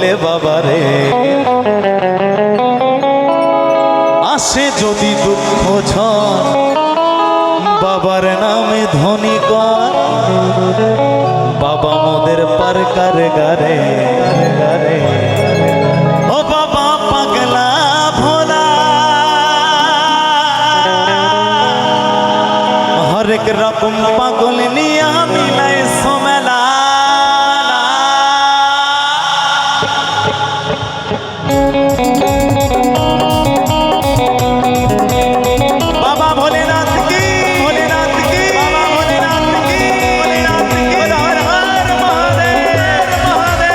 ভোলে বাবা রে। আসে যদি দুঃখ ঝড় বাবার নামে ধনী কর, বাবা মোদের পার কার গারে গারে। ও বাবা পাগলা ভোলা, হরেক রকম পাগল নিয়া মিলাই সোমেলা। বাবা ভোলেনাথ কি, ভোলেনাথ কি, বাবা ভোলেনাথ কি, ভোলেনাথ কি, হর হর মহাদেব মহাদেব।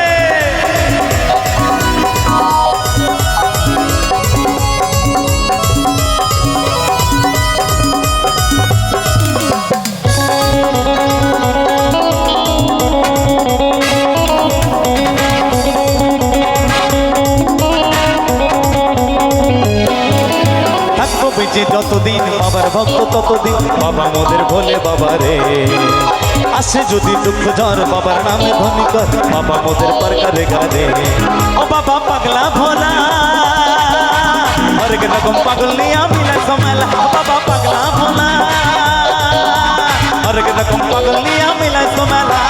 বেঁচে যতদিন বাবার ভক্ত ততদিন বাবা মোদের ভোলে বাবা রে। আসে যদি দুঃখ ঝড় বাবার নামে ধনী কর, বাবা মোদের পার কারে গারে। ও বাবা পাগলা ভোলা, হরেক রকম পাগল নিয়া মিলাই সোমেলা। বাবা পাগলা ভোলা, হরেক রকম পাগল নিয়া মিলাই সোমেলা।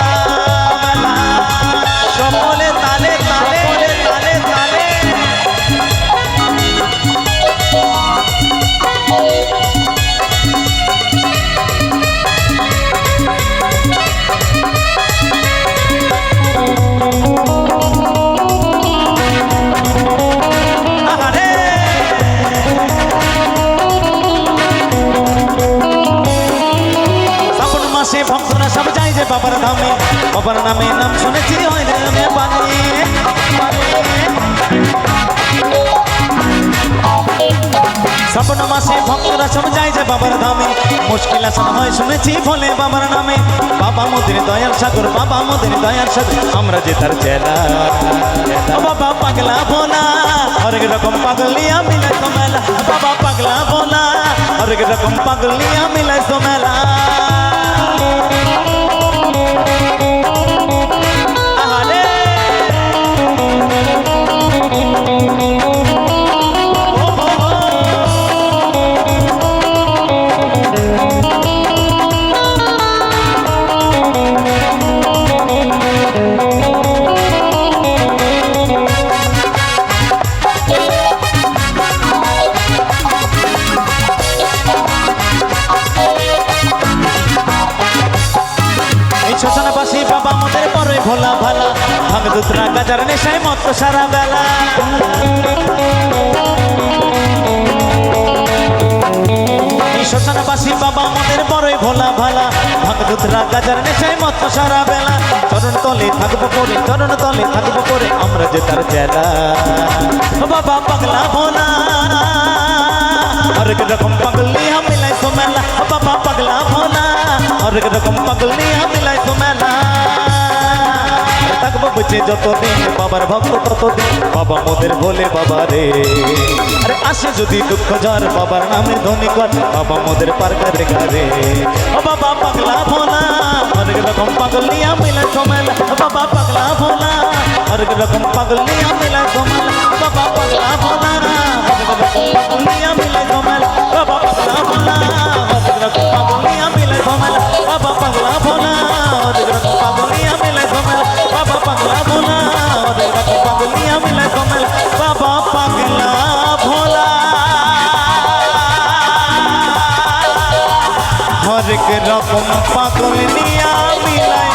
সকলে তালে তালে তালে তালে। সে ভক্তরা সব যায় যে বাবার ধামে, বাবার নামে নাম শুনেছি হয় রে পানি। শ্রাবণ মাসে ভক্তরা সব যায় যে বাবার ধামে, মুশকিল আসান হয় শুনেছি ভোলে বাবার নামে। বাবা মোদের দয়ার সাগর, বাবা মোদের দয়ার সাগর, আমরা যে তার চেলা। বাবা পাগলা ভোলা, হরেক রকম পাগল নিয়া মিলাই সোমেলা। বাবা পাগলা ভোলা, হরেক রকম পাগল নিয়া মিলাই সোমেলা। শ্মশানবাসী বাবা মোদের বড়ই ভোলা ভালা, ভাঙ দুধরা গাজার নেশায় মত সারা বেলা। শ্মশানবাসী বাবা মোদের বড়ই ভোলা ভালা, ভাঙ দুধরা গাজার নেশায় মত সারা বেলা। চরণ তলে থাকবো করে, চরণ তলে থাকবো করে, আমরা যে তার চেলা। বাবা পাগলা ভোলা, হরেক রকম পাগল নিয়া মিলাই সোমেলা। বাবা পাগলা ভোলা, হরেক রকম পাগল নিয়া মিলাই সোমেলা। থাকবো বেঁচে যতদিন বাবার ভক্ত ততদিন বাবা মোদের ভোলে বাবা রে। আরে আসে যদি দুঃখ ঝড় বাবার নামে ধনী কর, বাবা মোদের পার কারে গারে। ও বাবা পাগলা ভোলা, হরেক রকম পাগল নিয়া মিলাই সোমেলা। বাবা পাগলা ভোলা, হরেক রকম পাগল নিয়া মিলাই সোমেলা। বাবা পাগলা ভোলা, হরেক রকম পাগল নিয়া মিলাই সোমেলা। বাবা পাগলা ভোলা, হরেক রকম পাগল নিয়া মিলাই সোমেলা। বাবা পাগলা ভোলা, হরেক রকম পাগল নিয়া মিলাই সোমেলা। বাবা পাগলা ভোলা, হরেক রকম পাগল নিয়া মিলাই সোমেলা। বাবা পাগলা ভোলা, হরেক রকম পাগল নিয়া মিলাই